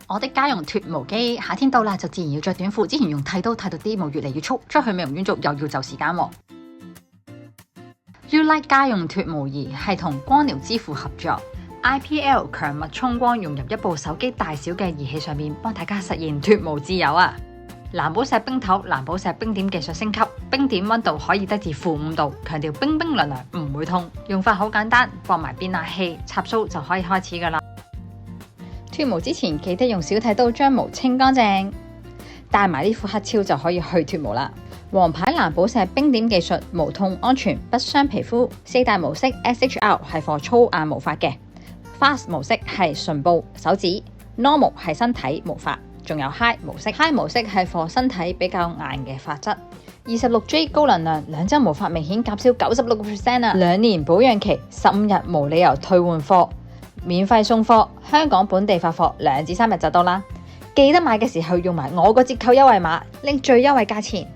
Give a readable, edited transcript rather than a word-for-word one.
我的家用脫毛機，夏天到啦，就自然要着短褲。之前用剃刀剃到啲毛越嚟越粗，出去美容院做又要就時間喎。Ulite 家用脫毛儀係同光療之父合作 ，IPL 強脈衝光融入一部手機大小嘅儀器上面，幫大家實現脫毛自由啊！藍寶石冰頭藍寶石冰點技術升級，冰點溫度可以低至-5度，強調冰冰涼涼唔會痛。用法好簡單，駁埋變壓器插蘇就可以開始噶啦。脫毛之前記得用小剃刀將毛清乾淨，戴埋呢副黑超就可以去脫毛啦。皇牌藍寶石冰點技術，無痛安全不傷皮膚。4大模式 SHR 係 for 粗硬毛髮嘅 ，Fast 模式係唇部手指 ，Normal 係身體毛髮，仲有 High 模式。High 模式係 for 身體比較硬嘅髮質。26J 高能量，2周毛髮明顯減少96% 啊！2年保養期，15日無理由退換貨，免費送貨，香港本地發貨2至3日就到啦。記得買嘅時候用埋我個折扣優惠碼，拎最優惠價錢。